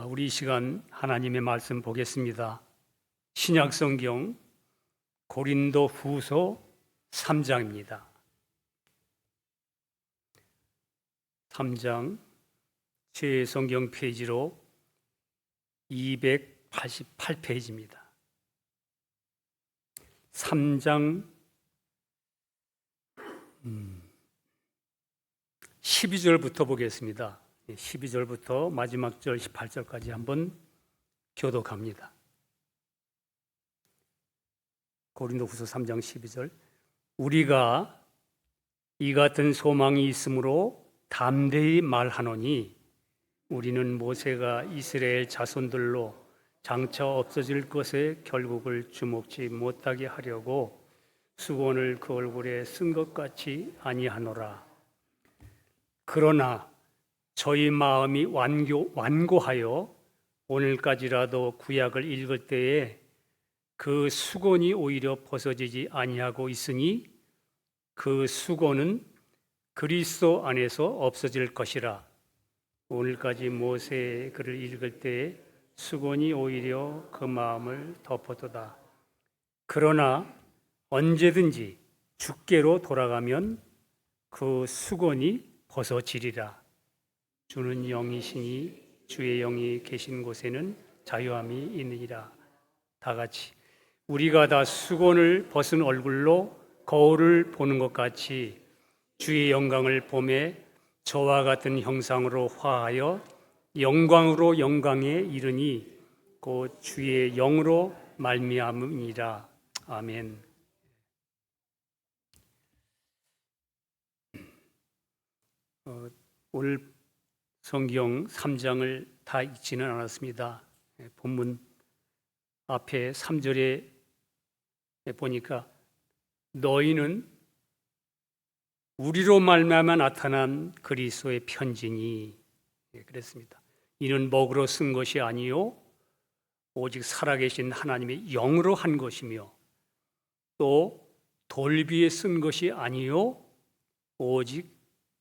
우리 이 시간 하나님의 말씀 보겠습니다. 신약성경 고린도 후서 3장입니다. 3장 제 성경 페이지로 288페이지입니다. 3장 12절부터 보겠습니다. 12절부터 마지막 절 18절까지 한번 교독합니다. 고린도후서 3장 12절. 우리가 이 같은 소망이 있으므로 담대히 말하노니 우리는 모세가 이스라엘 자손들로 장차 없어질 것에 결국을 주목지 못하게 하려고 수건을 그 얼굴에 쓴 것 같이 아니하노라. 그러나 저희 마음이 완고하여 오늘까지라도 구약을 읽을 때에 그 수건이 오히려 벗어지지 아니하고 있으니 그 수건은 그리스도 안에서 없어질 것이라. 오늘까지 모세의 글을 읽을 때에 수건이 오히려 그 마음을 덮어도다. 그러나 언제든지 주께로 돌아가면 그 수건이 벗어지리라. 주는 영이시니 주의 영이 계신 곳에는 자유함이 있느니라. 다 같이. 우리가 다 수건을 벗은 얼굴로 거울을 보는 것 같이 주의 영광을 보매 저와 같은 형상으로 화하여 영광으로 영광에 이르니 곧 주의 영으로 말미암음이니라. 아멘. 오늘 성경 3장을 다 읽지는 않았습니다. 본문 앞에 3절에 보니까 너희는 우리로 말미암아 나타난 그리스도의 편지니 그랬습니다. 이는 먹으로 쓴 것이 아니요 오직 살아계신 하나님의 영으로 한 것이며 또 돌비에 쓴 것이 아니요 오직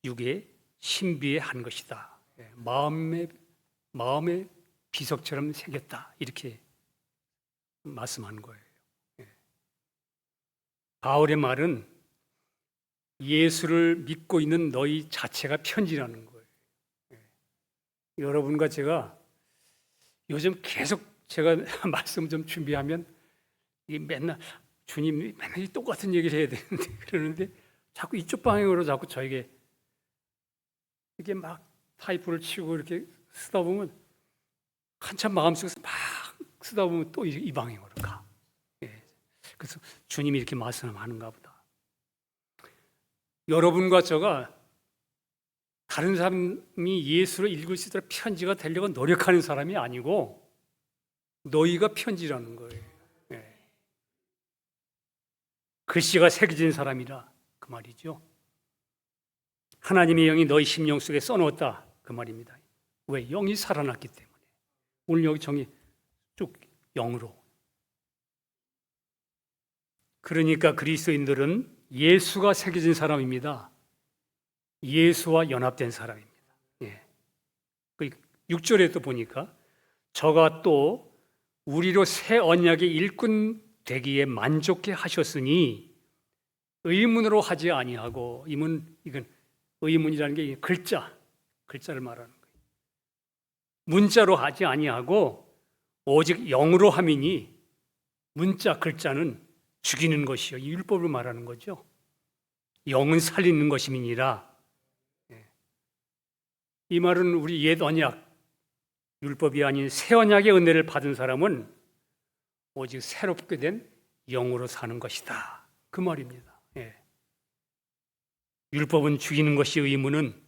육의 신비에 한 것이다. 마음의 비석처럼 새겼다. 이렇게 말씀한 거예요. 바울의 말은 예수를 믿고 있는 너희 자체가 편지라는 거예요. 여러분과 제가 요즘 계속 제가 말씀 좀 준비하면 맨날 주님이 맨날 똑같은 얘기를 해야 되는데 그러는데 자꾸 이쪽 방향으로 자꾸 저에게 이렇게 막 타이프를 치고 이렇게 쓰다 보면 한참 마음속에서 막 쓰다 보면 또 이 방향으로 가. 그래서 주님이 이렇게 말씀하는가 보다. 여러분과 저가 다른 사람이 예수를 읽을 수 있도록 편지가 되려고 노력하는 사람이 아니고 너희가 편지라는 거예요. 글씨가 새겨진 사람이라 그 말이죠. 하나님의 영이 너희 심령 속에 써놓았다 그 말입니다. 왜? 영이 살아났기 때문에. 오늘 여기 정의 쭉 영으로. 그러니까 그리스도인들은 예수가 새겨진 사람입니다. 예수와 연합된 사람입니다. 6절에 또 보니까 저가 또 우리로 새 언약의 일꾼 되기에 만족해 하셨으니 의문으로 하지 아니하고 이건 의문이라는 게 글자를 말하는 거예요. 문자로 하지 아니하고 오직 영으로 함이니 문자 글자는 죽이는 것이요 율법을 말하는 거죠. 영은 살리는 것임이니라. 이 말은 우리 옛 언약 율법이 아닌 새 언약의 은혜를 받은 사람은 오직 새롭게 된 영으로 사는 것이다 그 말입니다. 율법은 죽이는 것이 의무는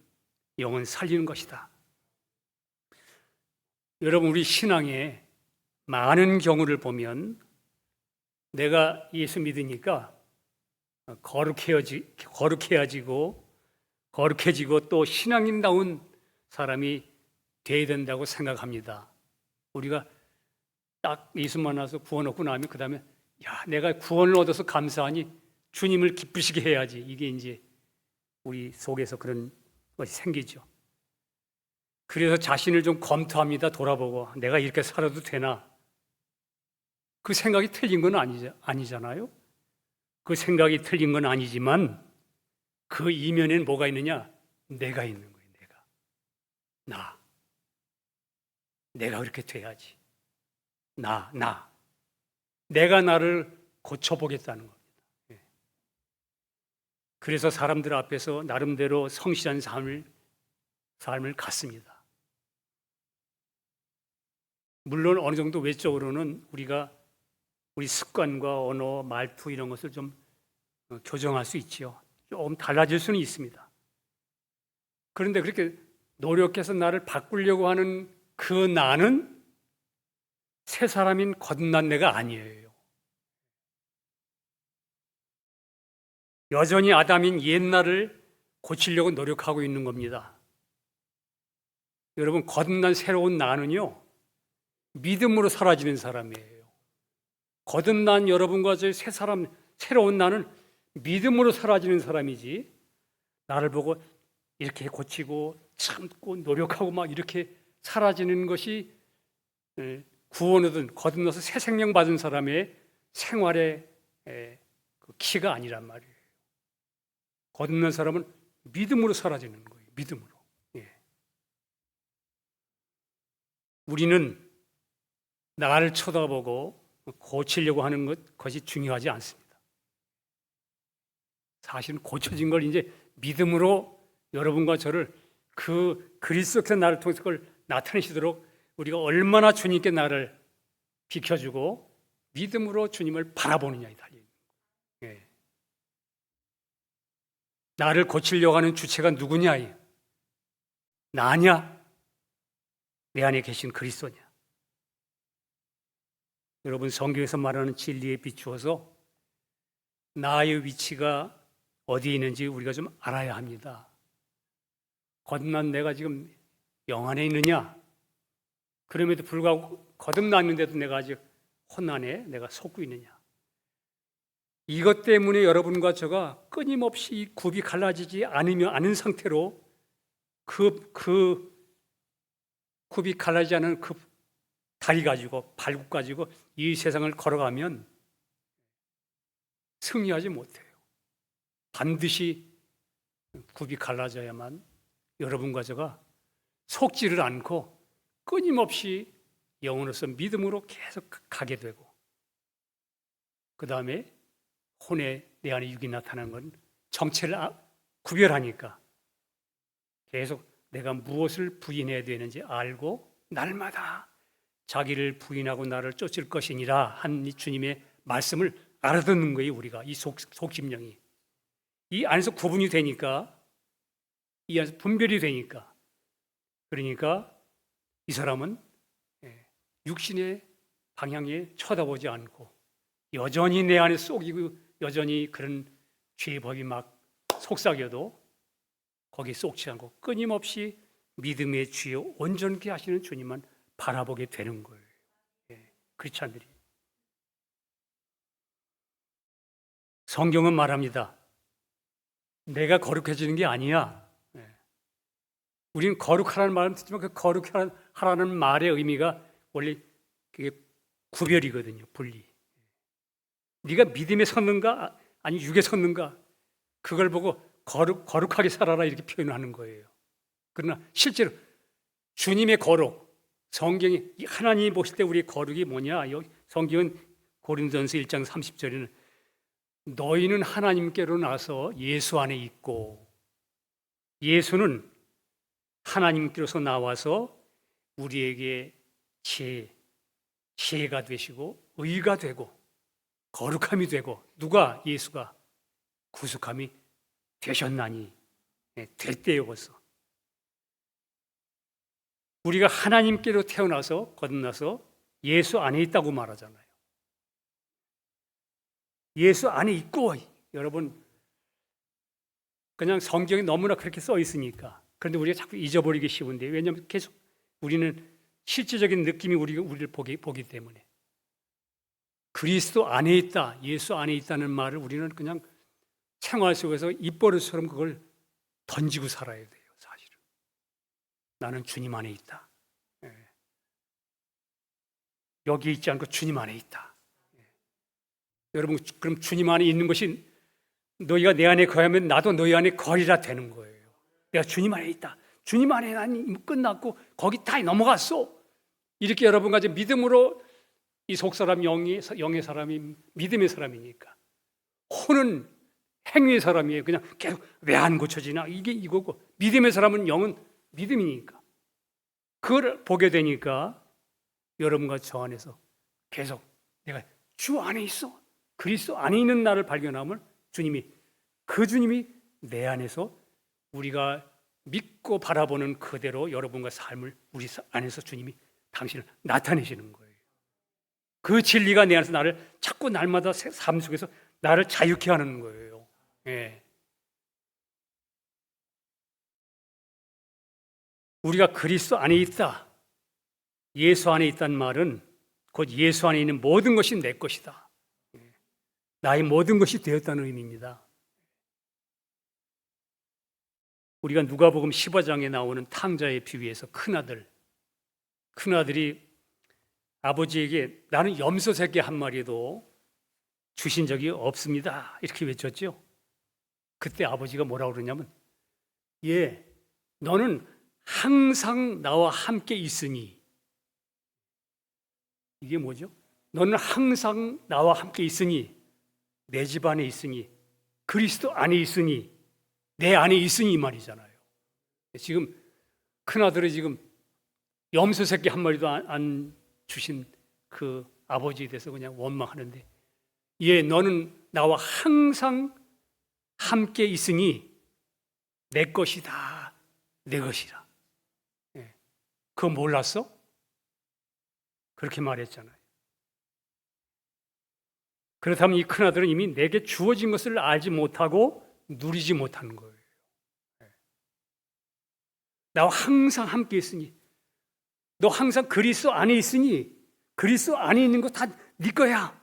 영은 살리는 것이다. 여러분 우리 신앙에 많은 경우를 보면 내가 예수 믿으니까 거룩해지고 또 신앙인다운 사람이 돼야 된다고 생각합니다. 우리가 딱 예수 만나서 구원 얻고 나면 그 다음에 내가 구원을 얻어서 감사하니 주님을 기쁘시게 해야지. 이게 이제 우리 속에서 그런 것이 생기죠. 그래서 자신을 좀 검토합니다. 돌아보고 내가 이렇게 살아도 되나? 그 생각이 틀린 건 아니잖아요. 그 생각이 틀린 건 아니지만 그 이면에는 뭐가 있느냐? 내가 있는 거예요. 내가 그렇게 돼야지. 내가 나를 고쳐보겠다는 겁니다. 예. 그래서 사람들 앞에서 나름대로 성실한 삶을 갖습니다. 물론 어느 정도 외적으로는 우리 습관과 언어, 말투 이런 것을 좀 교정할 수 있지요. 조금 달라질 수는 있습니다. 그런데 그렇게 노력해서 나를 바꾸려고 하는 그 나는 새 사람인 거듭난 내가 아니에요. 여전히 아담인 옛날을 고치려고 노력하고 있는 겁니다. 여러분, 거듭난 새로운 나는요, 믿음으로 사라지는 사람이에요. 거듭난 여러분과 저 새 사람, 새로운 나는 믿음으로 사라지는 사람이지, 나를 보고 이렇게 고치고 참고 노력하고 막 이렇게 사라지는 것이 구원 얻은, 거듭나서 새 생명 받은 사람의 생활의 그 키가 아니란 말이에요. 거듭난 사람은 믿음으로 사라지는 거예요. 믿음으로. 예. 우리는 나를 쳐다보고 고치려고 하는 것이 중요하지 않습니다. 사실은 고쳐진 걸 이제 믿음으로 여러분과 저를 그 그리스도께서 나를 통해서 그걸 나타내시도록 우리가 얼마나 주님께 나를 비켜주고 믿음으로 주님을 바라보느냐에 달려 있는 거예요. 예. 나를 고치려고 하는 주체가 누구냐? 나냐? 내 안에 계신 그리스도냐? 여러분, 성경에서 말하는 진리에 비추어서 나의 위치가 어디에 있는지 우리가 좀 알아야 합니다. 거듭난 내가 지금 영 안에 있느냐? 그럼에도 불구하고 거듭났는데도 내가 아직 혼란에 내가 속고 있느냐? 이것 때문에 여러분과 저가 끊임없이 굽이 갈라지지 않은 상태로 그 굽이 갈라지지 않은 그 다리 가지고 발굽 가지고 이 세상을 걸어가면 승리하지 못해요. 반드시 굽이 갈라져야만 여러분과 저가 속지를 않고 끊임없이 영으로서 믿음으로 계속 가게 되고, 그 다음에 혼에 내 안에 육이 나타나는 건 정체를 구별하니까 계속 내가 무엇을 부인해야 되는지 알고 날마다 자기를 부인하고 나를 쫓을 것이니라 한 주님의 말씀을 알아듣는 거예요. 우리가 이 속심령이 이 안에서 구분이 되니까, 이 안에서 분별이 되니까, 그러니까 이 사람은 육신의 방향에 쳐다보지 않고 여전히 내 안에 쏙이고 여전히 그런 죄의 법이 막 속삭여도 거기에 쏙지 않고 끊임없이 믿음의 주여 온전케 하시는 주님만 바라보게 되는 거예요. 크리스찬들이. 성경은 말합니다. 내가 거룩해지는 게 아니야. 우리는 거룩하라는 말은 듣지만 그 거룩하라는 말의 의미가 원래 그게 구별이거든요. 분리. 네가 믿음에 섰는가 아니 육에 섰는가 그걸 보고 거룩하게 살아라 이렇게 표현하는 거예요. 그러나 실제로 주님의 거룩, 성경이 하나님이 보실 때 우리의 거룩이 뭐냐? 성경은 고린도전서 1장 30절에는 너희는 하나님께로 나서 예수 안에 있고, 예수는 하나님께로서 나와서 우리에게 지혜가 되시고 의가 되고 거룩함이 되고, 누가? 예수가 구속함이 되셨나니, 될 때요 벌써. 우리가 하나님께로 태어나서 거듭나서 예수 안에 있다고 말하잖아요. 예수 안에 있고, 여러분 그냥 성경에 너무나 그렇게 써 있으니까. 그런데 우리가 자꾸 잊어버리기 쉬운데, 왜냐하면 계속 우리는 실제적인 느낌이 우리를 보기 때문에. 그리스도 안에 있다, 예수 안에 있다는 말을 우리는 그냥 생활 속에서 입버릇처럼 그걸 던지고 살아야 돼요, 사실은. 나는 주님 안에 있다. 여기 있지 않고 주님 안에 있다. 여러분, 그럼 주님 안에 있는 것이 너희가 내 안에 거하면 나도 너희 안에 거리라 되는 거예요. 내가 주님 안에 있다. 주님 안에 난 끝났고 거기 다 넘어갔어. 이렇게 여러분과 이제 믿음으로 이 속사람 영의 사람이 믿음의 사람이니까, 혼은 행위의 사람이에요. 그냥 계속 왜 안 고쳐지나 이게 이거고, 믿음의 사람은 영은 믿음이니까 그걸 보게 되니까 여러분과 저 안에서 계속 내가 주 안에 있어, 그리스도 안에 있는 나를 발견함을 주님이 내 안에서 우리가 믿고 바라보는 그대로 여러분과 삶을 우리 안에서 주님이 당신을 나타내시는 거예요. 그 진리가 내 안에서 나를 자꾸 날마다 삶 속에서 나를 자유케 하는 거예요. 예. 우리가 그리스도 안에 있다, 예수 안에 있다는 말은 곧 예수 안에 있는 모든 것이 내 것이다, 나의 모든 것이 되었다는 의미입니다. 우리가 누가복음 15장에 나오는 탕자의 비유에서 큰아들이 아버지에게 나는 염소 새끼 한 마리도 주신 적이 없습니다 이렇게 외쳤죠. 그때 아버지가 뭐라고 그러냐면, 너는 항상 나와 함께 있으니. 이게 뭐죠? 너는 항상 나와 함께 있으니, 내 집 안에 있으니, 그리스도 안에 있으니, 내 안에 있으니 이 말이잖아요. 지금 큰아들이 지금 염소 새끼 한 마리도 안 주신 그 아버지에 대해서 그냥 원망하는데, 너는 나와 항상 함께 있으니 내 것이다, 내 것이라. 그거 몰랐어? 그렇게 말했잖아요. 그렇다면 이 큰아들은 이미 내게 주어진 것을 알지 못하고 누리지 못하는 거예요. 나와 항상 함께 있으니, 너 항상 그리스도 안에 있으니, 그리스도 안에 있는 거 다 네 거야.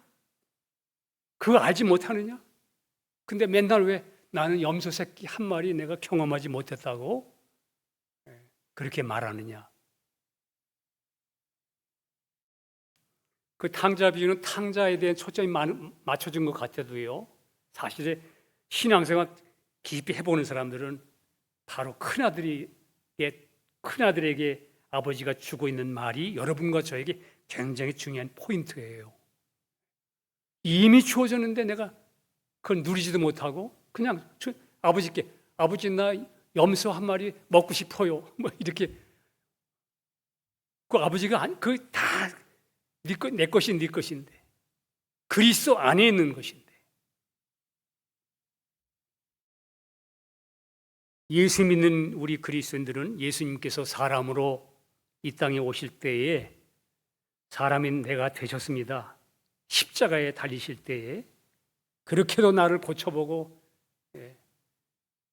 그거 알지 못하느냐? 근데 맨날 왜 나는 염소 새끼 한 마리 내가 경험하지 못했다고 그렇게 말하느냐? 그 탕자 비유는 탕자에 대한 초점이 맞춰진 것 같아도요, 사실에 신앙생활 깊이 해보는 사람들은 바로 큰아들에게 아버지가 주고 있는 말이 여러분과 저에게 굉장히 중요한 포인트예요. 이미 주어졌는데 내가 그걸 누리지도 못하고 그냥 아버지께, 아버지 나 염소 한 마리 먹고 싶어요, 뭐 이렇게. 그 아버지가 그 다 내 것이 네 것인데, 그리스도 안에 있는 것인데. 예수 믿는 우리 그리스도인들은 예수님께서 사람으로 이 땅에 오실 때에 사람인 내가 되셨습니다. 십자가에 달리실 때에 그렇게도 나를 고쳐보고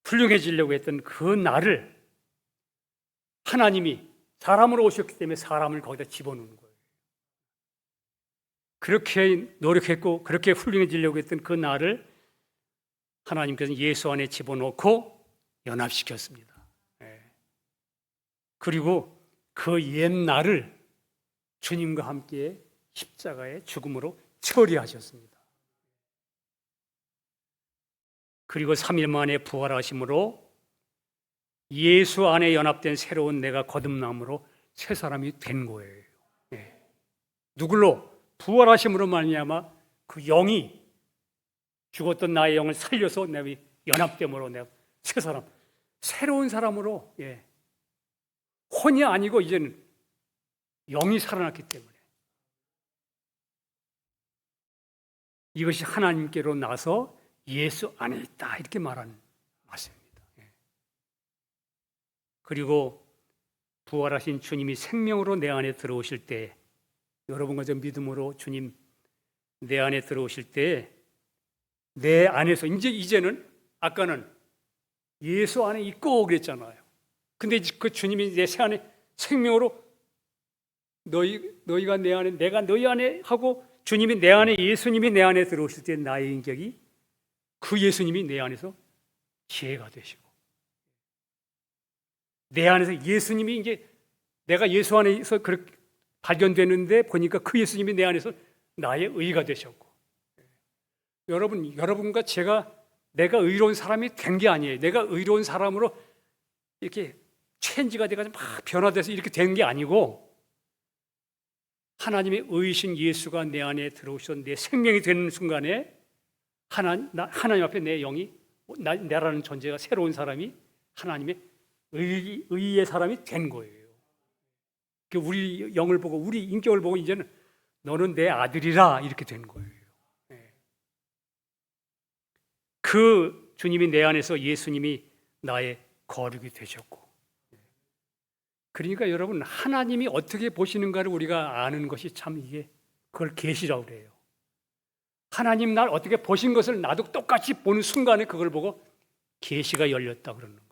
훌륭해지려고 했던 그 나를 하나님이 사람으로 오셨기 때문에 사람을 거기다 집어넣는 거예요. 그렇게 노력했고 그렇게 훌륭해지려고 했던 그 나를 하나님께서는 예수 안에 집어넣고 연합시켰습니다. 그리고 그 옛 나를 주님과 함께 십자가의 죽음으로 처리하셨습니다. 그리고 3일 만에 부활하심으로 예수 안에 연합된 새로운 내가 거듭남으로 새 사람이 된 거예요. 누굴로? 부활하심으로 말미암아 그 영이 죽었던 나의 영을 살려서 내가 연합됨으로 내가 새 사람, 새로운 사람으로, 혼이 아니고 이제는 영이 살아났기 때문에 이것이 하나님께로 나서 예수 안에 있다 이렇게 말하는 말씀입니다. 그리고 부활하신 주님이 생명으로 내 안에 들어오실 때, 여러분과 저 믿음으로 주님 내 안에 들어오실 때 내 안에서 이제는 아까는 예수 안에 있고 그랬잖아요. 근데 그 주님이 내 새 안에 생명으로 너희가 내 안에 내가 너희 안에 하고 주님이 내 안에 예수님이 내 안에 들어오실 때 나의 인격이 그 예수님이 내 안에서 지혜가 되시고 내 안에서 예수님이 이제 내가 예수 안에서 그렇게 발견되는데 보니까 그 예수님이 내 안에서 나의 의가 되셨고, 여러분과 내가 의로운 사람이 된 게 아니에요. 내가 의로운 사람으로 이렇게 체인지가 돼가지고 막 변화돼서 이렇게 된 게 아니고, 하나님의 의이신 예수가 내 안에 들어오셔서 내 생명이 되는 순간에 하나님 앞에 내 영이, 나라는 존재가, 새로운 사람이 하나님의 의의 사람이 된 거예요. 우리 영을 보고, 우리 인격을 보고 이제는 너는 내 아들이라 이렇게 된 거예요. 그 주님이 내 안에서 예수님이 나의 거룩이 되셨고, 그러니까 여러분, 하나님이 어떻게 보시는가를 우리가 아는 것이 참, 이게 그걸 계시라고 그래요. 하나님 날 어떻게 보신 것을 나도 똑같이 보는 순간에 그걸 보고 계시가 열렸다 그러는 거예요.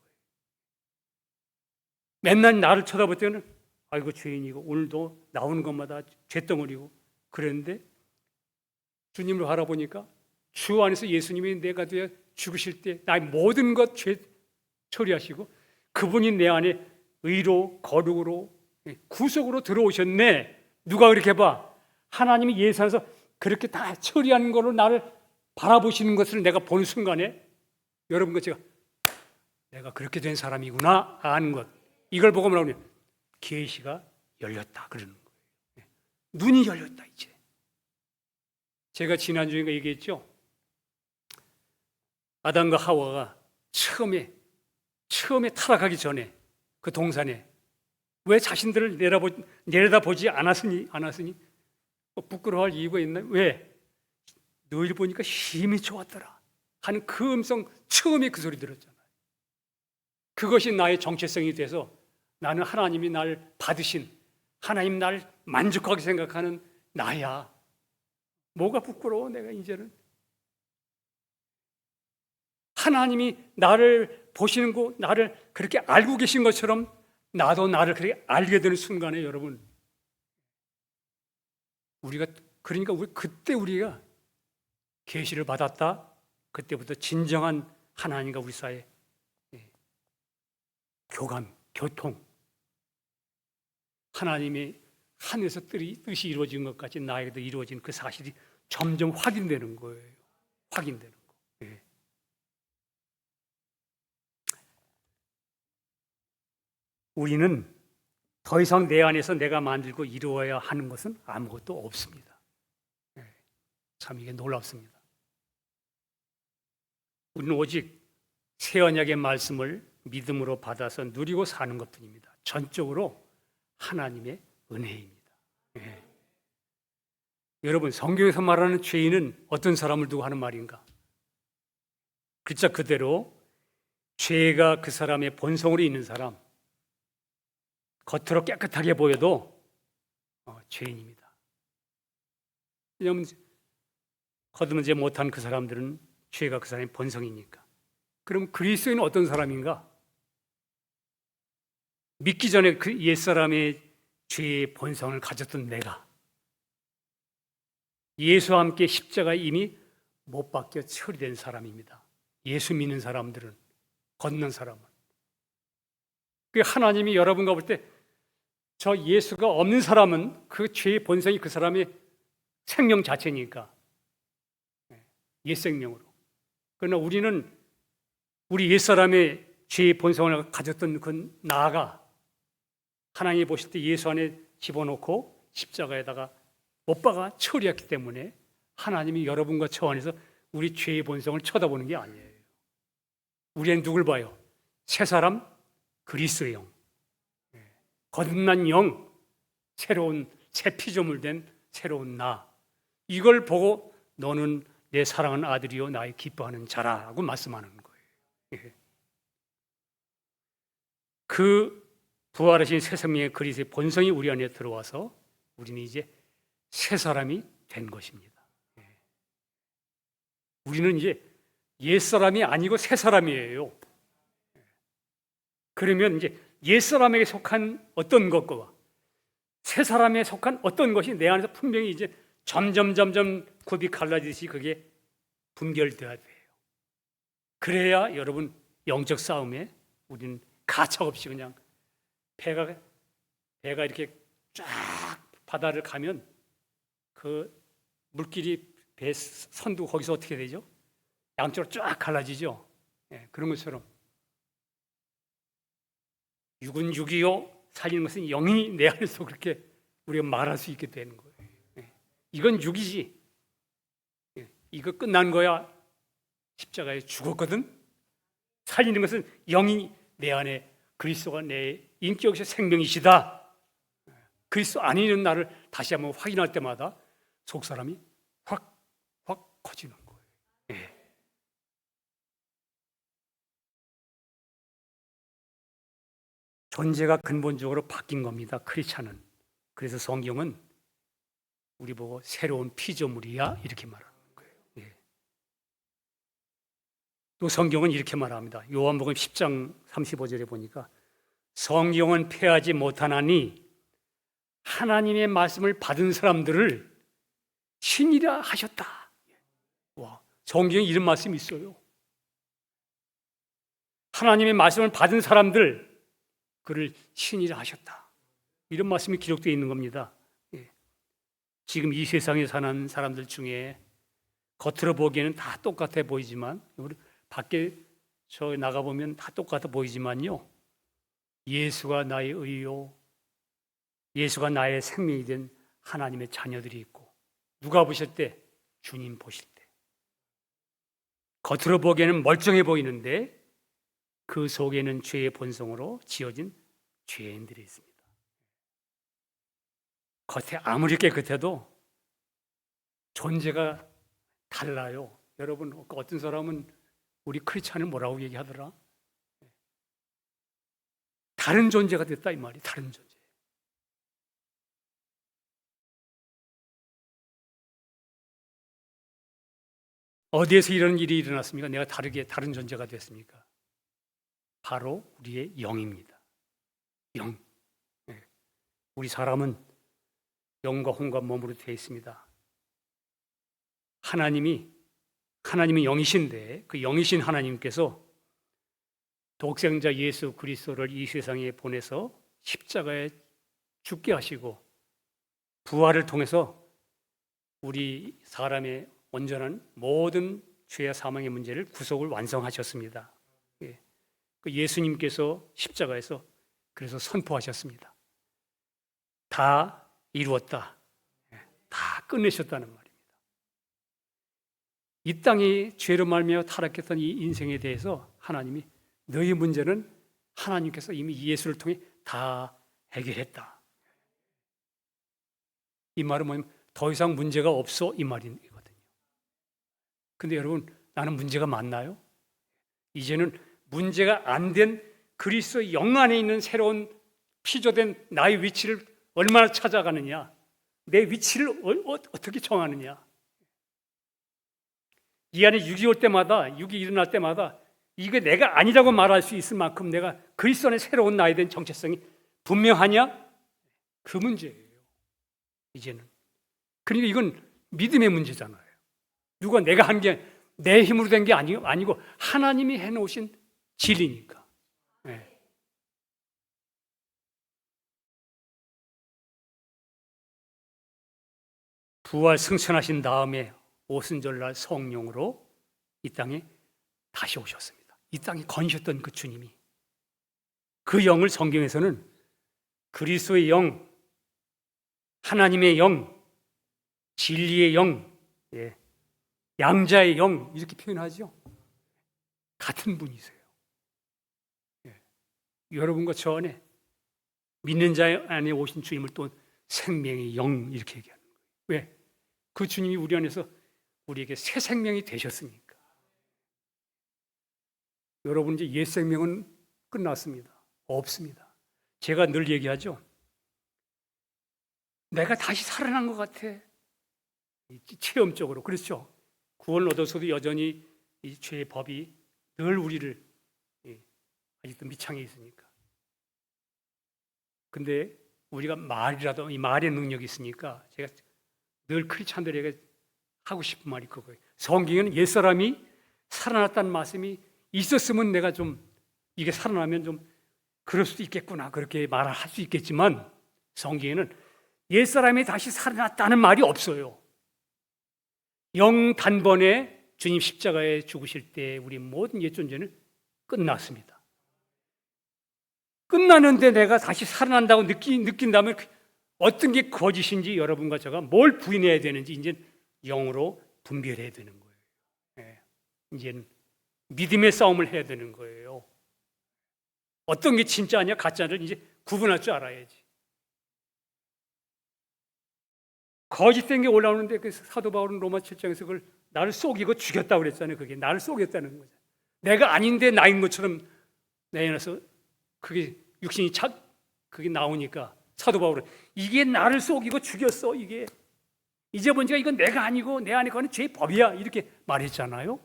맨날 나를 쳐다볼 때는 아이고 죄인이고, 오늘도 나오는 것마다 죄덩어리고 그랬는데, 주님을 바라보니까 주 안에서 예수님이 내가 되어 죽으실 때 나의 모든 것 죄 처리하시고, 그분이 내 안에 의로, 거룩으로, 구속으로 들어오셨네. 누가 그렇게 봐? 하나님이 예수 안에서 그렇게 다 처리하는 걸로 나를 바라보시는 것을 내가 보는 순간에, 여러분과 내가 그렇게 된 사람이구나 아는 것, 이걸 보고 뭐라고 하냐면 계시가 열렸다 그러는 거예요. 눈이 열렸다. 이제 제가 지난주에 얘기했죠. 아담과 하와가 처음에 타락하기 전에 그 동산에 왜 자신들을 내려다보지 않았으니 부끄러워할 이유가 있나? 왜? 너희를 보니까 힘이 좋았더라 하는 그 음성, 처음에 그 소리 들었잖아요. 그것이 나의 정체성이 돼서 나는 하나님이 날 받으신, 하나님 날 만족하게 생각하는 나야. 뭐가 부끄러워? 내가 이제는 하나님이 나를 보시는 거, 나를 그렇게 알고 계신 것처럼 나도 나를 그렇게 알게 되는 순간에, 여러분, 그러니까 그때 우리가 계시를 받았다. 그때부터 진정한 하나님과 우리 사이에 교감, 교통, 하나님의 하늘에서 뜻이 이루어진 것 같이 나에게도 이루어진 그 사실이 점점 확인되는 거예요. 확인되는 거. 예. 우리는 더 이상 내 안에서 내가 만들고 이루어야 하는 것은 아무것도 없습니다. 예. 참 이게 놀랍습니다. 우리는 오직 새 언약의 말씀을 믿음으로 받아서 누리고 사는 것뿐입니다. 전적으로 하나님의 은혜입니다. 예. 여러분, 성경에서 말하는 죄인은 어떤 사람을 두고 하는 말인가? 글자 그대로 죄가 그 사람의 본성으로 있는 사람, 겉으로 깨끗하게 보여도 죄인입니다. 왜냐하면 거듭나지 못한 그 사람들은 죄가 그 사람의 본성이니까. 그럼 그리스도인은 어떤 사람인가? 믿기 전에 그 옛사람의 죄의 본성을 가졌던 내가 예수와 함께 십자가에 이미 못 박혀 처리된 사람입니다. 예수 믿는 사람들은, 걷는 사람은. 그 하나님이 여러분과 볼 때 저 예수가 없는 사람은 그 죄의 본성이 그 사람의 생명 자체니까, 옛 생명으로. 그러나 우리는 우리 옛사람의 죄의 본성을 가졌던 그 나가 하나님이 보실 때 예수 안에 집어넣고 십자가에다가 못 박아 처리했기 때문에 하나님이 여러분과 저 안에서 우리 죄의 본성을 쳐다보는 게 아니에요. 우리는 누굴 봐요? 새 사람, 그리스도의 영, 거듭난 영, 새로운 새 피조물 된 새로운 나, 이걸 보고 너는 내 사랑하는 아들이요 나의 기뻐하는 자라고 말씀하는 거예요. 그 부활하신 새 생명의 그리스도의 본성이 우리 안에 들어와서 우리는 이제 새 사람이 된 것입니다. 우리는 이제 옛 사람이 아니고 새 사람이에요. 그러면 이제 옛 사람에게 속한 어떤 것과 새 사람에 속한 어떤 것이 내 안에서 분명히 이제 점점 굽이 갈라지듯이 그게 분별돼야 돼요. 그래야 여러분 영적 싸움에 우리는 가차없이 그냥 배가 이렇게 쫙 바다를 가면 그 물길이 배 선도 거기서 어떻게 되죠? 양쪽으로 쫙 갈라지죠. 예, 그런 것처럼 육은 육이요 살리는 것은 영이 내 안에서 그렇게 우리가 말할 수 있게 되는 거예요. 예, 이건 육이지. 예, 이거 끝난 거야. 십자가에 죽었거든. 살리는 것은 영이 내 안에 그리스도가 내 인격의 생명이시다. 그리스도 안에 있는 나를 다시 한번 확인할 때마다 속 사람이 확 커지는 거예요. 예. 존재가 근본적으로 바뀐 겁니다. 크리스찬은. 그래서 성경은 우리 보고 새로운 피조물이야 이렇게 말하는 거예요. 예. 또 성경은 이렇게 말합니다. 요한복음 10장 35절에 보니까 성경은 폐하지 못하나니 하나님의 말씀을 받은 사람들을 신이라 하셨다. 와, 성경에 이런 말씀이 있어요. 하나님의 말씀을 받은 사람들 그를 신이라 하셨다. 이런 말씀이 기록되어 있는 겁니다. 예. 지금 이 세상에 사는 사람들 중에 겉으로 보기에는 다 똑같아 보이지만 우리 밖에 저 나가보면 다 똑같아 보이지만요, 예수가 나의 의요, 예수가 나의 생명이 된 하나님의 자녀들이 있고, 누가 보실 때? 주님 보실 때. 겉으로 보기에는 멀쩡해 보이는데 그 속에는 죄의 본성으로 지어진 죄인들이 있습니다. 겉에 아무리 깨끗해도 존재가 달라요. 여러분, 어떤 사람은 우리 크리스찬을 뭐라고 얘기하더라? 다른 존재가 됐다 이 말이. 다른 존재. 어디에서 이런 일이 일어났습니까? 내가 다른 존재가 됐습니까? 바로 우리의 영입니다. 영. 네. 우리 사람은 영과 혼과 몸으로 되어 있습니다. 하나님은 영이신데 그 영이신 하나님께서 독생자 예수 그리스도를 이 세상에 보내서 십자가에 죽게 하시고 부활을 통해서 우리 사람의 온전한 모든 죄와 사망의 문제를 구속을 완성하셨습니다. 그 예수님께서 십자가에서 그래서 선포하셨습니다. 다 이루었다. 다 끝내셨다는 말입니다. 이 땅이 죄로 말미암아 타락했던 이 인생에 대해서 하나님이 너희 문제는 하나님께서 이미 예수를 통해 다 해결했다. 이 말은 뭐냐면 더 이상 문제가 없어 이 말이거든요. 근데 여러분, 나는 문제가 많나요? 이제는 문제가 안 된 그리스도 영 안에 있는 새로운 피조된 나의 위치를 얼마나 찾아가느냐, 내 위치를 어떻게 정하느냐. 이 안에 육이 올 때마다, 육이 일어날 때마다 이게 내가 아니라고 말할 수 있을 만큼 내가 그리스도 안에 새로운 나에 대한 정체성이 분명하냐? 그 문제예요, 이제는. 그러니까 이건 믿음의 문제잖아요. 누가 내가 한 게 내 힘으로 된 게 아니고 하나님이 해놓으신 진리니까. 네. 부활 승천하신 다음에 오순절날 성령으로 이 땅에 다시 오셨습니다. 이 땅에 거니셨던 그 주님이, 그 영을 성경에서는 그리스도의 영, 하나님의 영, 진리의 영, 양자의 영 이렇게 표현하죠. 같은 분이세요. 여러분과 저 안에 믿는 자 안에 오신 주님을 또 생명의 영 이렇게 얘기하는 거예요. 왜? 그 주님이 우리 안에서 우리에게 새 생명이 되셨으니까. 여러분, 이제 옛 생명은 끝났습니다. 없습니다. 제가 늘 얘기하죠. 내가 다시 살아난 것 같아. 체험적으로. 그렇죠. 구원을 얻어서도 여전히 이 죄의 법이 늘 우리를 아직도 미창에 있으니까. 근데 우리가 말이라도 이 말의 능력이 있으니까 제가 늘 크리스찬들에게 하고 싶은 말이 그거예요. 성경에는 옛사람이 살아났다는 말씀이 있었으면 내가 좀 이게 살아나면 좀 그럴 수도 있겠구나, 그렇게 말할 수 있겠지만 성경에는 옛사람이 다시 살아났다는 말이 없어요. 영 단번에 주님 십자가에 죽으실 때 우리 모든 옛 존재는 끝났습니다. 끝나는데 내가 다시 살아난다고 느낀다면 어떤 게 거짓인지 여러분과 제가 뭘 부인해야 되는지 이제 영으로 분별해야 되는 거예요. 이제는 믿음의 싸움을 해야 되는 거예요. 어떤 게 진짜냐 가짜를 이제 구분할 줄 알아야지. 거짓된 게 올라오는데 그 사도 바울은 로마 7장에서 그걸 나를 속이고 죽였다고 그랬잖아요. 그게 나를 속였다는 거죠. 내가 아닌데 나인 것처럼 내어서 그게 육신이 그게 나오니까 사도 바울은 이게 나를 속이고 죽였어. 이게 이제 보니까 이건 내가 아니고 내 안에 거는 죄의 법이야. 이렇게 말했잖아요.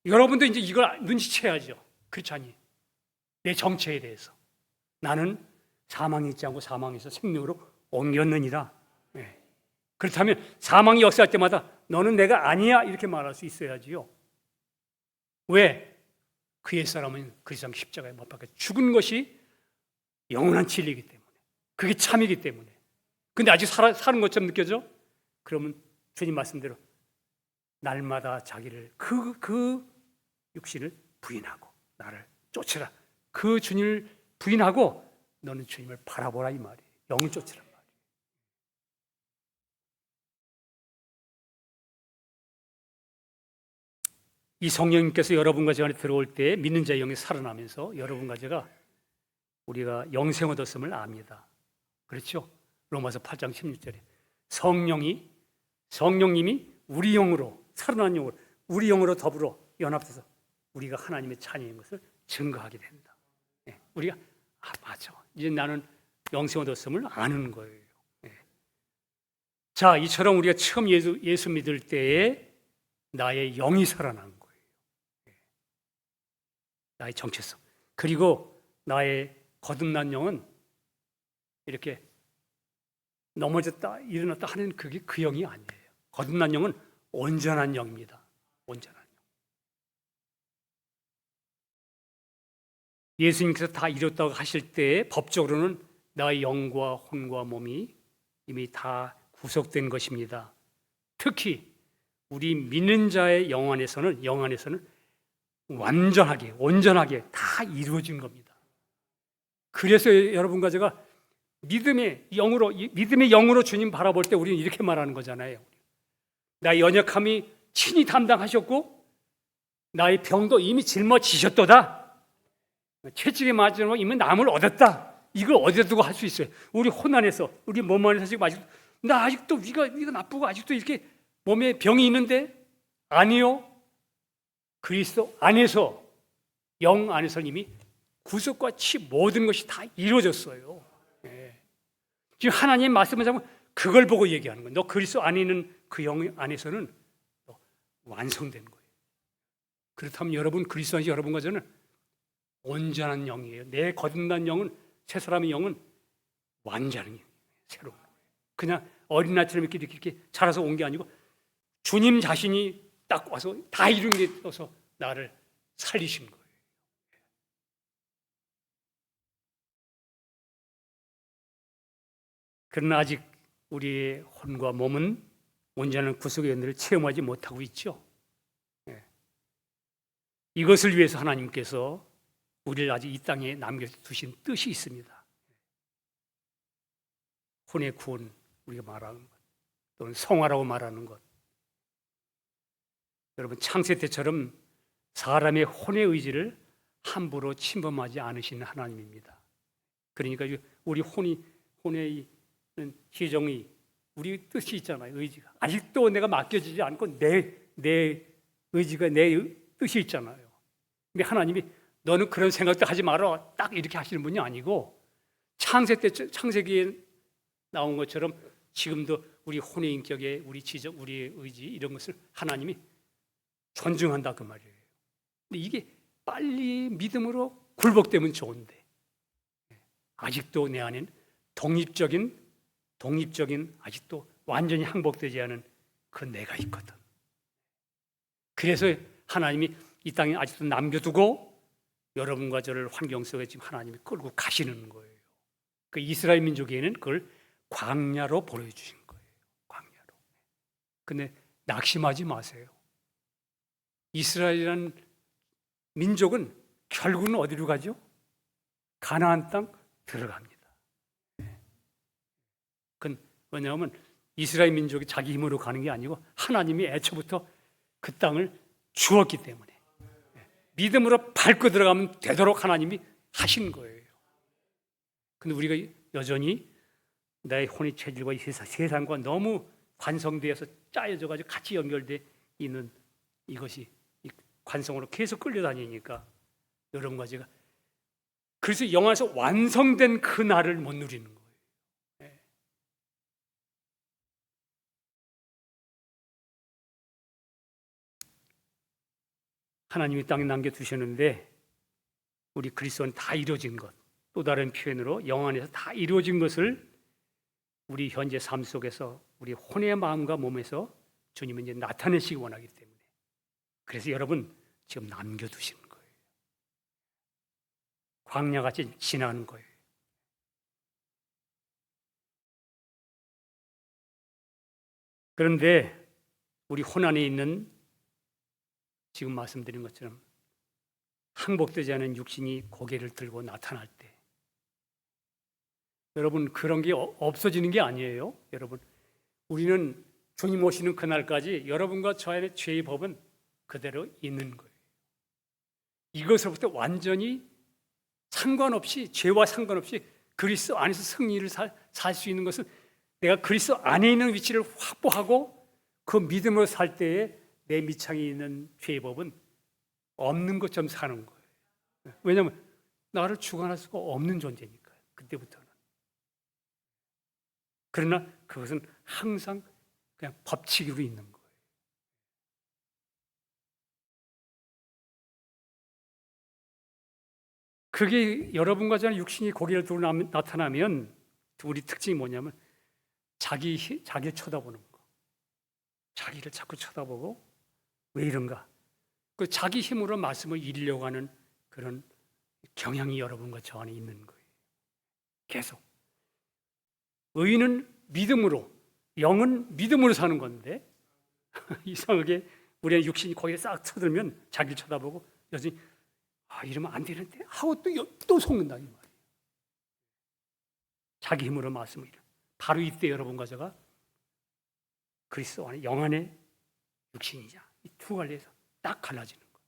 여러분도 이제 이걸 눈치채야죠. 그렇잖니? 내 정체에 대해서 나는 사망이 있지 않고 사망에서 생명으로 옮겼느니라. 그렇다면 사망이 역사할 때마다 너는 내가 아니야 이렇게 말할 수 있어야지요. 왜? 그 옛사람은 그리스도 십자가에 못 박혀 죽은 것이 영원한 진리이기 때문에, 그게 참이기 때문에. 근데 아직 사는 것처럼 느껴져? 그러면 주님 말씀대로 날마다 자기를 그 육신을 부인하고 나를 쫓으라. 그 주님을 부인하고 너는 주님을 바라보라 이 말이에요. 영을 쫓으라 말이에요. 이 성령님께서 여러분과 제 안에 들어올 때 믿는 자의 영이 살아나면서 여러분과 제가 우리가 영생 얻었음을 압니다. 그렇죠? 로마서 8장 16절에 성령님이 우리 영으로 살아난 영으로 우리 영으로 더불어 연합돼서 우리가 하나님의 자녀인 것을 증거하게 된다. 우리가 맞아. 이제 나는 영생 얻었음을 아는 거예요. 자, 이처럼 우리가 처음 예수 믿을 때에 나의 영이 살아난 거예요. 나의 정체성. 그리고 나의 거듭난 영은 이렇게 넘어졌다 일어났다 하는 그게 그 영이 아니에요. 거듭난 영은 온전한 영입니다. 온전한 영. 예수님께서 다 이뤘다고 하실 때 법적으로는 나의 영과 혼과 몸이 이미 다 구속된 것입니다. 특히 우리 믿는 자의 영 안에서는 완전하게 온전하게 다 이루어진 겁니다. 그래서 여러분과 제가 믿음의 영으로 주님 바라볼 때 우리는 이렇게 말하는 거잖아요. 나의 연약함이 친히 담당하셨고 나의 병도 이미 짊어지셨도다. 채찍에 맞으면 이미 남을 얻었다. 이걸 어디다 두고 할 수 있어요? 우리 혼 안에서, 우리 몸 안에서 지금 나 아직도 위가 나쁘고 아직도 이렇게 몸에 병이 있는데 아니요. 그리스도 안에서 영 안에서 이미 구속과 치 모든 것이 다 이루어졌어요. 지금 하나님의 말씀을 잡으면 그걸 보고 얘기하는 거예요. 너 그리스도 안에 있는 그 영 안에서는 완성된 거예요. 그렇다면 여러분 그리스도 안에서 여러분과 저는 온전한 영이에요. 내 거듭난 영은 새 사람의 영은 완전한 영이에요. 새로운 거예요. 그냥 어린아이처럼 이렇게 자라서 온 게 아니고 주님 자신이 딱 와서 다 이룬 게 떠서 나를 살리신 거예요. 그러나 아직 우리의 혼과 몸은 온전한 구속의 은혜를 체험하지 못하고 있죠. 이것을 위해서 하나님께서 우리를 아직 이 땅에 남겨두신 뜻이 있습니다. 혼의 구원, 우리가 말하는 것, 또는 성화라고 말하는 것. 여러분 창세 때처럼 사람의 혼의 의지를 함부로 침범하지 않으시는 하나님입니다. 그러니까 우리 혼의 지정이 우리 뜻이 있잖아요. 의지가 아직도 내가 맡겨지지 않고 내 의지가 내 뜻이 있잖아요. 근데 하나님이 너는 그런 생각도 하지 마라 딱 이렇게 하시는 분이 아니고 창세기에 나온 것처럼 지금도 우리 혼의 인격에 우리 지적, 우리의 의지 이런 것을 하나님이 존중한다 그 말이에요. 근데 이게 빨리 믿음으로 굴복되면 좋은데 아직도 내 안엔 독립적인 아직도 완전히 항복되지 않은 그 내가 있거든. 그래서 하나님이 이 땅에 아직도 남겨두고 여러분과 저를 환경 속에 지금 하나님이 끌고 가시는 거예요. 그 이스라엘 민족에게는 그걸 광야로 보여주신 거예요. 광야로. 근데 낙심하지 마세요. 이스라엘이라는 민족은 결국은 어디로 가죠? 가나안 땅 들어갑니다. 그건 왜냐하면 이스라엘 민족이 자기 힘으로 가는 게 아니고 하나님이 애초부터 그 땅을 주었기 때문에 믿음으로 밟고 들어가면 되도록 하나님이 하신 거예요. 근데 우리가 여전히 나의 혼의 체질과 세상과 너무 관성되어서 짜여져 가지고 같이 연결돼 있는 이것이 관성으로 계속 끌려다니니까 여러분과 제가 그래서 영화에서 완성된 그 날을 못 누리는 거예요. 하나님이 땅에 남겨두셨는데 우리 그리스도는 다 이루어진 것, 또 다른 표현으로 영 안에서 다 이루어진 것을 우리 현재 삶 속에서 우리 혼의 마음과 몸에서 주님은 이제 나타내시기 원하기 때문에 그래서 여러분 지금 남겨두시는 거예요. 광야같이 지나는 거예요. 그런데 우리 혼 안에 있는 지금 말씀드린 것처럼 항복되지 않은 육신이 고개를 들고 나타날 때 여러분 그런 게 없어지는 게 아니에요. 여러분 우리는 주님 오시는 그날까지 여러분과 저 안의 죄의 법은 그대로 있는 거예요. 이것으로부터 완전히 상관없이 죄와 상관없이 그리스도 안에서 승리를 살 수 있는 것은 내가 그리스도 안에 있는 위치를 확보하고 그 믿음으로 살 때에 내 밑창에 있는 죄의 법은 없는 것처럼 사는 거예요. 왜냐하면 나를 주관할 수가 없는 존재니까요. 그때부터는. 그러나 그것은 항상 그냥 법칙으로 있는 거예요. 그게 여러분과 저는 육신이 고개를 들고 나타나면 우리 특징이 뭐냐면 자기를 쳐다보는 거. 자기를 자꾸 쳐다보고 왜 이런가? 그 자기 힘으로 말씀을 이루려고 하는 그런 경향이 여러분과 저 안에 있는 거예요. 계속. 의인은 믿음으로, 영은 믿음으로 사는 건데 이상하게 우리의 육신이 거기에 싹 쳐들면 자기를 쳐다보고 여전히 이러면 안 되는데 하고 또 속는다 이 말이에요. 자기 힘으로 말씀을 이루. 바로 이때 여러분과 제가 그리스도 안에 영 안에 육신이냐 이 두 갈래에서 딱 갈라지는 거예요.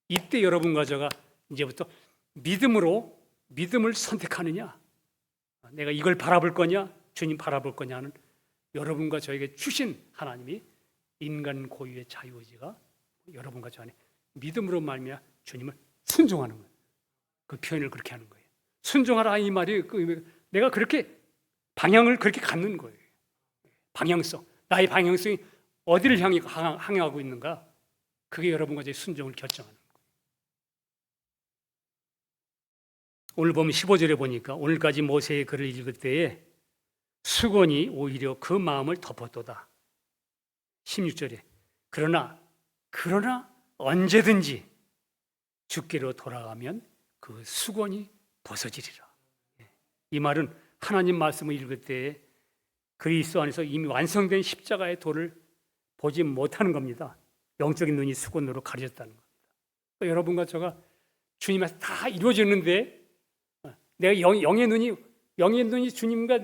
이때 여러분과 제가 이제부터 믿음을 선택하느냐, 내가 이걸 바라볼 거냐, 주님 바라볼 거냐 하는 여러분과 저에게 주신 하나님이 인간 고유의 자유의지가 여러분과 저 안에 믿음으로 말미암아 주님을 순종하는 거예요. 그 표현을 그렇게 하는 거예요. 순종하라 이 말이 내가 그렇게 방향을 그렇게 갖는 거예요. 방향성, 나의 방향성이 어디를 향하고 있는가? 그게 여러분과 제 순종을 결정하는 거예요. 오늘 보면 15절에 보니까 오늘까지 모세의 글을 읽을 때에 수건이 오히려 그 마음을 덮었도다. 16절에 그러나 언제든지 주께로 돌아가면 그 수건이 벗어지리라. 이 말은 하나님 말씀을 읽을 때에 그리스도 안에서 이미 완성된 십자가의 도를 보지 못하는 겁니다. 영적인 눈이 수건으로 가려졌다는 겁니다. 여러분과 제가 주님에서 다 이루어졌는데 내가 영의 눈이 주님과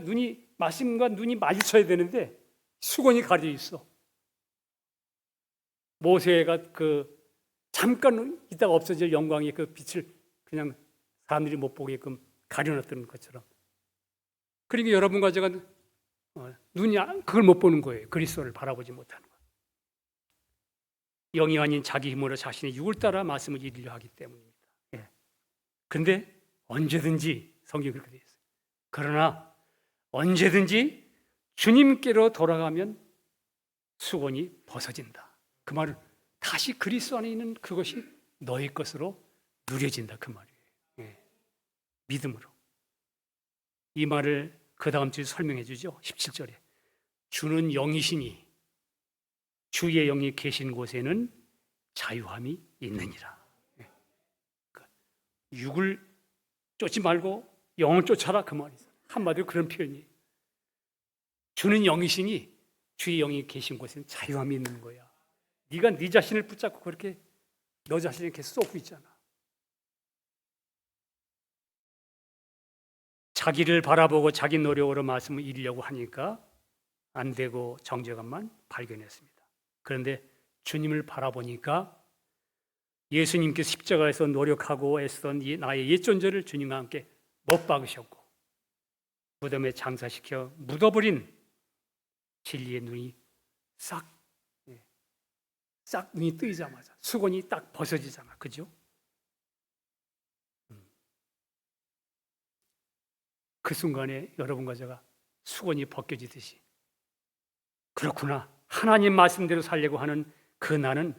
말씀과 눈이 마주쳐야 되는데 수건이 가려져 있어. 모세가 잠깐 있다가 없어질 영광의 그 빛을 그냥 사람들이 못 보게끔 가려놨던 것처럼. 그러니까 여러분과 제가 눈이 그걸 못 보는 거예요. 그리스도를 바라보지 못하는 거예요. 영이 아닌 자기 힘으로 자신의 육을 따라 말씀을 이루려 하기 때문입니다. 그런데 언제든지 성경이 그렇게 되어 있어요. 그러나 언제든지 주님께로 돌아가면 수건이 벗어진다. 그 말은 다시 그리스도 안에 있는 그것이 너의 것으로 누려진다 그 말이에요. 믿음으로. 이 말을 그 다음 주에 설명해 주죠. 17절에 주는 영이시니 주의 영이 계신 곳에는 자유함이 있느니라. 육을 쫓지 말고 영을 쫓아라 그 말이죠. 한마디로 그런 표현이에요. 주는 영이시니 주의 영이 계신 곳에는 자유함이 있는 거야. 네가 네 자신을 붙잡고 그렇게 너 자신을 이렇게 쏟고 있잖아. 자기를 바라보고 자기 노력으로 말씀을 이루려고 하니까 안 되고 정죄감만 발견했습니다. 그런데 주님을 바라보니까 예수님께서 십자가에서 노력하고 애쓰던 이 나의 옛 존재를 주님과 함께 못 박으셨고 무덤에 장사시켜 묻어버린 진리의 눈이 싹 눈이 뜨이자마자 수건이 딱 벗어지잖아. 그죠? 그 순간에 여러분과 제가 수건이 벗겨지듯이 그렇구나. 하나님 말씀대로 살려고 하는 그 나는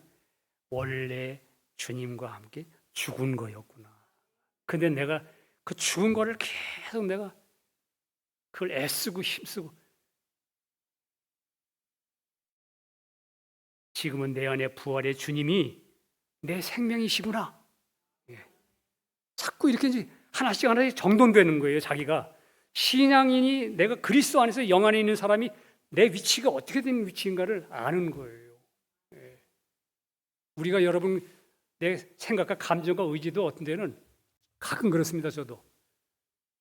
원래 주님과 함께 죽은 거였구나. 근데 내가 그 죽은 거를 계속 내가 그걸 애쓰고 힘쓰고 지금은 내 안에 부활의 주님이 내 생명이시구나. 자꾸 이렇게 이제 하나씩 정돈되는 거예요. 자기가 신앙인이 내가 그리스도 안에서 영 안에 있는 사람이 내 위치가 어떻게 된 위치인가를 아는 거예요. 우리가 여러분 내 생각과 감정과 의지도 어떤 데는 가끔 그렇습니다. 저도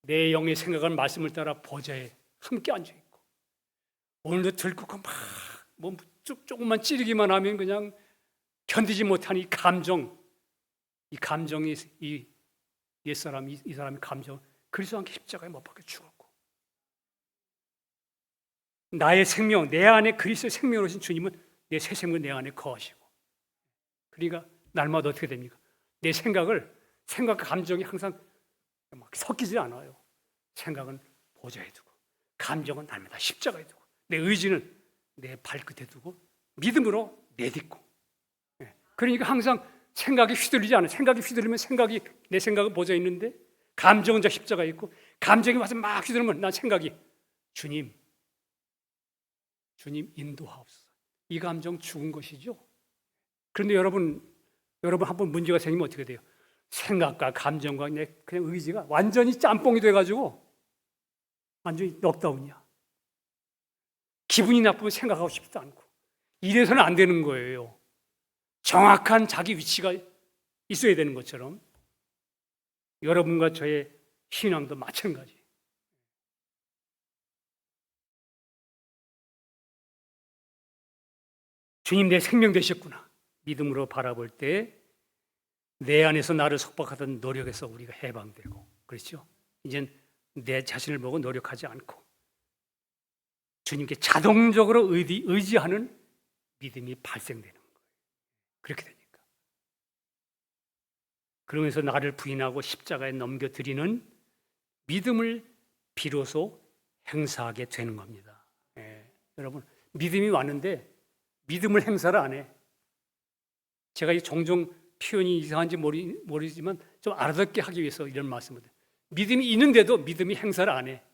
내 영의 생각하는 말씀을 따라 보좌에 함께 앉아 있고 오늘도 들고 막 조금만 찌르기만 하면 그냥 견디지 못한 이 감정이 이 옛사람 이 사람의 감정 그리스도 함께 십자가에 못 박혀 죽었고 나의 생명 내 안에 그리스도의 생명을 오신 주님은 내 새 생명 내 안에 거하시고 그러니까 날마다 어떻게 됩니까? 내 생각과 감정이 항상 막 섞이지 않아요. 생각은 보좌에 두고 감정은 날마다 십자가에 두고 내 의지는 내 발끝에 두고 믿음으로 내딛고 그러니까 항상 생각이 휘둘리지 않아요. 생각이 휘둘리면 내 생각은 보좌에 있는데 감정은 저 십자가에 있고 감정이 와서 막 휘두르면 난 생각이 주님 인도하옵소서. 이 감정 죽은 것이죠. 그런데 여러분 한번 문제가 생기면 어떻게 돼요? 생각과 감정과 내 그냥 의지가 완전히 짬뽕이 돼가지고 완전히 넉다운이야. 기분이 나쁘면 생각하고 싶지도 않고 이래서는 안 되는 거예요. 정확한 자기 위치가 있어야 되는 것처럼 여러분과 저의 신앙도 마찬가지. 주님 내 생명 되셨구나. 믿음으로 바라볼 때 내 안에서 나를 속박하던 노력에서 우리가 해방되고 그렇죠? 이젠 내 자신을 보고 노력하지 않고 주님께 자동적으로 의지하는 믿음이 발생되는 거예요. 그렇게 되니까. 그러면서 나를 부인하고 십자가에 넘겨드리는 믿음을 비로소 행사하게 되는 겁니다. 여러분 믿음이 왔는데 믿음을 행사를 안 해. 제가 종종 표현이 이상한지 모르지만 좀 알아듣게 하기 위해서 이런 말씀을 드려요. 믿음이 있는데도 믿음이 행사를 안 해.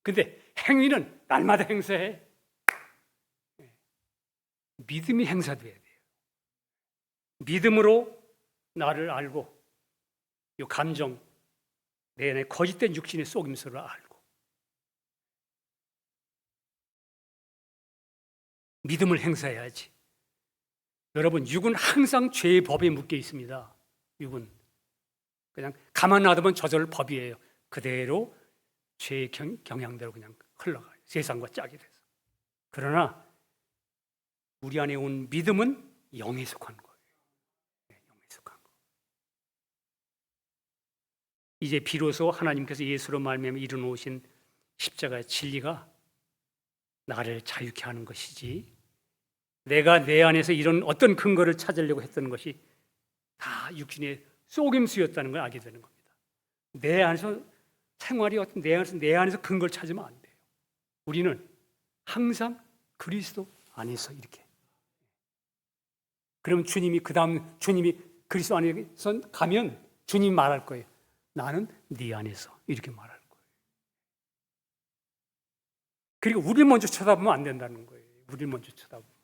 근데 행위는 날마다 행사해. 믿음이 행사돼야 돼요. 믿음으로 나를 알고 이 감정 내 안에 거짓된 육신의 속임수를 알고 믿음을 행사해야지. 여러분 육은 항상 죄의 법에 묶여 있습니다. 육은 그냥 가만 놔두면 저절 법이에요. 그대로 죄의 경향대로 그냥 흘러가요. 세상과 짝이 돼서. 그러나 우리 안에 온 믿음은 영에 속한 거예요. 영에 속한 거. 이제 비로소 하나님께서 예수로 말미암아 이루어놓으신 십자가의 진리가 나를 자유케 하는 것이지 내가 내 안에서 이런 어떤 근거를 찾으려고 했던 것이 다 육신의 속임수였다는 걸 알게 되는 겁니다. 내 안에서 생활이 어떤 내 안에서 근거를 찾으면 안 돼요. 우리는 항상 그리스도 안에서 이렇게. 그럼 주님이 그리스도 안에서 가면 주님이 말할 거예요. 나는 네 안에서 이렇게 말할 거예요. 그리고 우리 먼저 쳐다보면 안 된다는 거예요. 우리 먼저 쳐다보면.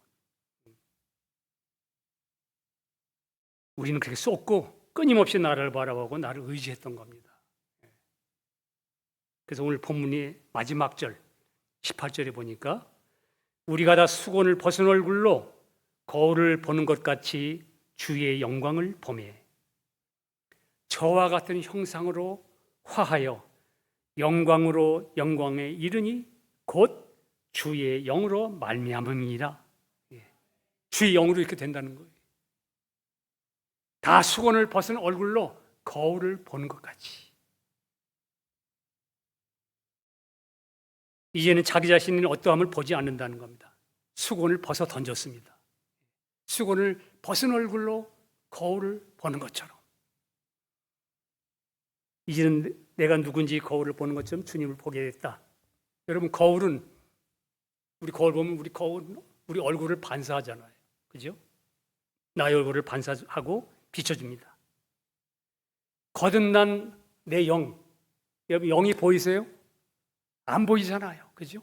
우리는 그렇게 쏟고 끊임없이 나를 바라보고 나를 의지했던 겁니다. 그래서 오늘 본문의 마지막 절 18절에 보니까 우리가 다 수건을 벗은 얼굴로 거울을 보는 것 같이 주의 영광을 보매 저와 같은 형상으로 화하여 영광으로 영광에 이르니 곧 주의 영으로 말미암음이니라. 주의 영으로 이렇게 된다는 거예요. 다 수건을 벗은 얼굴로 거울을 보는 것 같이. 이제는 자기 자신의 어떠함을 보지 않는다는 겁니다. 수건을 벗어 던졌습니다. 수건을 벗은 얼굴로 거울을 보는 것처럼. 이제는 내가 누군지 거울을 보는 것처럼 주님을 보게 됐다. 여러분, 거울은 우리 거울 보면 우리 얼굴을 반사하잖아요. 그죠? 나의 얼굴을 반사하고 비춰줍니다. 거듭난 내 영, 여러분 영이 보이세요? 안 보이잖아요. 그죠?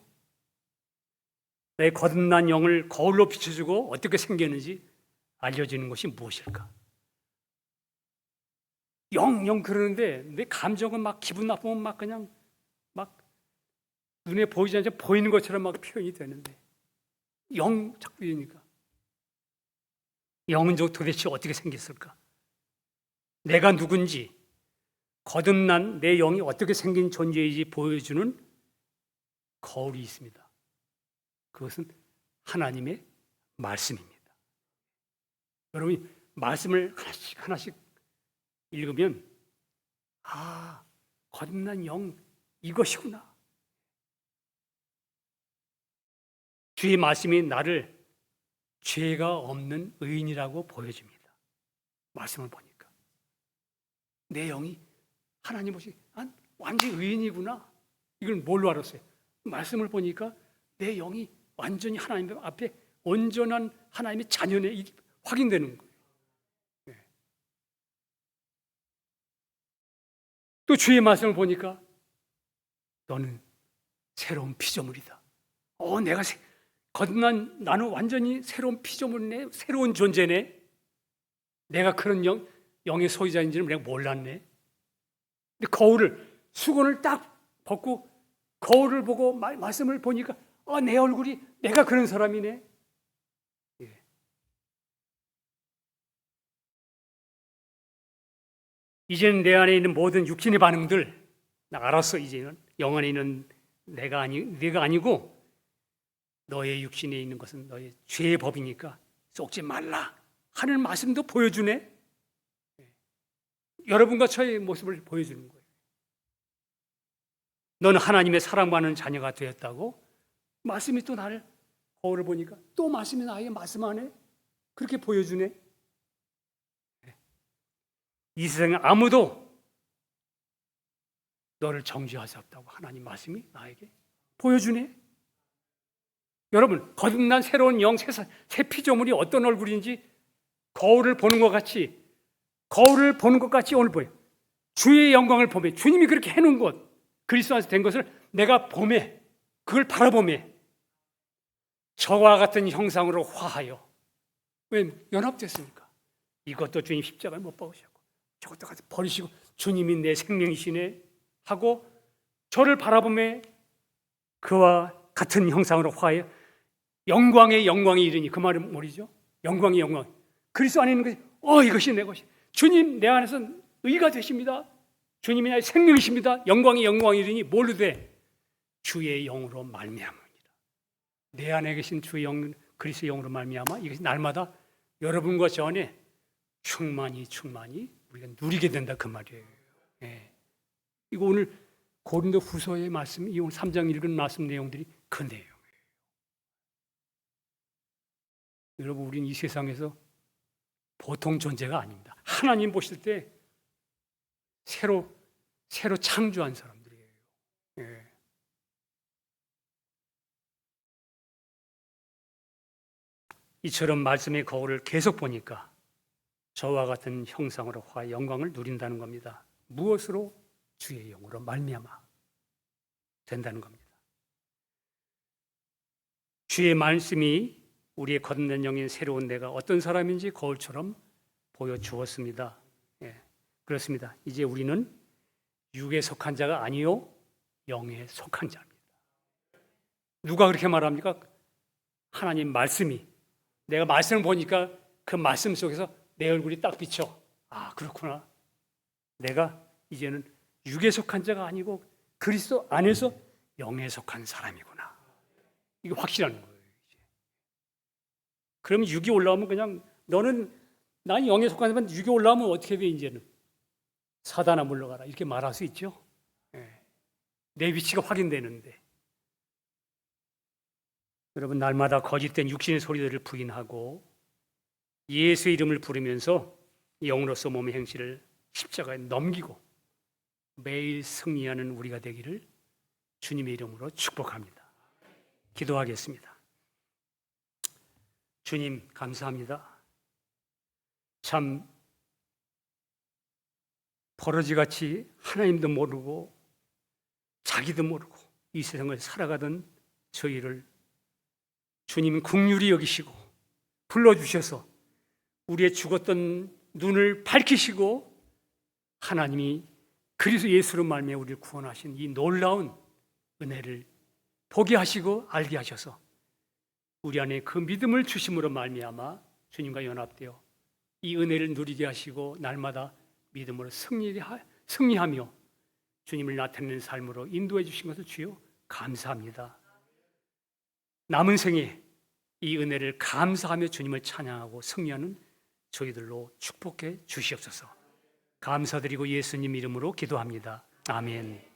내 거듭난 영을 거울로 비춰주고 어떻게 생겼는지 알려주는 것이 무엇일까? 영 그러는데 내 감정은 막 기분 나쁘면 막 그냥 막 눈에 보이지 않지 보이는 것처럼 막 표현이 되는데 영 자꾸 이러니까 영은 도대체 어떻게 생겼을까? 내가 누군지 거듭난 내 영이 어떻게 생긴 존재인지 보여주는 거울이 있습니다. 그것은 하나님의 말씀입니다. 여러분이 말씀을 하나씩 읽으면 거듭난 영 이것이구나. 주의 말씀이 나를 죄가 없는 의인이라고 보여줍니다. 말씀을 보니까 내 영이 하나님 보시 완전히 의인이구나. 이걸 뭘로 알았어요? 말씀을 보니까 내 영이 완전히 하나님 앞에 온전한 하나님의 자녀네 확인되는 거예요. 또 주의 말씀을 보니까 너는 새로운 피조물이다. 내가 거듭난 나는 완전히 새로운 피조물이네, 새로운 존재네. 내가 그런 영의 소유자인지는 내가 몰랐네. 근데 수건을 딱 벗고 거울을 보고 말씀을 보니까 내 얼굴이 내가 그런 사람이네. 이제는 내 안에 있는 모든 육신의 반응들 나 알았어. 이제는 영 안에 있는 내가 아니고 너의 육신에 있는 것은 너의 죄의 법이니까 속지 말라 하는 말씀도 보여주네. 여러분과 저의 모습을 보여주는 거예요. 너는 하나님의 사랑받는 자녀가 되었다고 말씀이 또 나를 거울을 보니까 또 말씀이 나에게 말씀 안에 그렇게 보여주네. 이 세상에 아무도 너를 정죄할 수 없다고 하나님 말씀이 나에게 보여주네. 여러분, 거듭난 새로운 영, 새 피조물이 어떤 얼굴인지 거울을 보는 것 같이 오늘 보여. 주의 영광을 보매. 주님이 그렇게 해놓은 것, 그리스도 안에서 된 것을 내가 보매, 그걸 바라보매 저와 같은 형상으로 화하여. 왜? 연합됐으니까. 이것도 주님 십자가를 못 박으셨고 저것도 같이 버리시고 주님이 내 생명이시네 하고 저를 바라보매 그와 같은 형상으로 화하여 영광의 영광이 이르니. 그 말은 뭐죠? 영광의 영광. 그리스도 안에 있는 것이 이것이 내 것이. 주님 내 안에서 의가 되십니다. 주님이 나의 생명이십니다. 영광의 영광이 이르니 뭘로 돼? 주의 영으로 말미암으니라. 내 안에 계신 주의 영, 그리스도의 영으로 말미암아 이것이 날마다 여러분과 저 안에 충만히 우리가 누리게 된다 그 말이에요. 이거 오늘 고린도 후서의 말씀, 이 오늘 3장 읽은 말씀 내용들이 그 내용이에요. 여러분, 우리는 이 세상에서 보통 존재가 아닙니다. 하나님 보실 때 새로 창조한 사람들이에요. 이처럼 말씀의 거울을 계속 보니까 저와 같은 형상으로 화 영광을 누린다는 겁니다. 무엇으로? 주의 영으로 말미암아 된다는 겁니다. 주의 말씀이 우리의 거듭난 영인 새로운 내가 어떤 사람인지 거울처럼 보여주었습니다. 그렇습니다. 이제 우리는 육에 속한 자가 아니요 영에 속한 자입니다. 누가 그렇게 말합니까? 하나님 말씀이. 내가 말씀을 보니까 그 말씀 속에서 내 얼굴이 딱 비쳐. 아, 그렇구나. 내가 이제는 육에 속한 자가 아니고 그리스도 안에서 영에 속한 사람이구나. 이게 확실한 거예요. 이제. 그러면 육이 올라오면 그냥 난 영에 속한 사람, 육이 올라오면 어떻게 돼 이제는? 사단아 물러가라 이렇게 말할 수 있죠. 예. 내 위치가 확인되는데. 여러분 날마다 거짓된 육신의 소리들을 부인하고 예수의 이름을 부르면서 영으로서 몸의 행실을 십자가에 넘기고 매일 승리하는 우리가 되기를 주님의 이름으로 축복합니다. 기도하겠습니다. 주님 감사합니다. 참 버러지같이 하나님도 모르고 자기도 모르고 이 세상을 살아가던 저희를 주님은 긍휼히 여기시고 불러주셔서 우리의 죽었던 눈을 밝히시고 하나님이 그리스도 예수로 말미암아 우리를 구원하신 이 놀라운 은혜를 보게 하시고 알게 하셔서 우리 안에 그 믿음을 주심으로 말미암아 주님과 연합되어 이 은혜를 누리게 하시고 날마다 믿음으로 승리하며 주님을 나타내는 삶으로 인도해 주신 것을 주여 감사합니다. 남은 생에 이 은혜를 감사하며 주님을 찬양하고 승리하는 저희들로 축복해 주시옵소서. 감사드리고 예수님 이름으로 기도합니다. 아멘.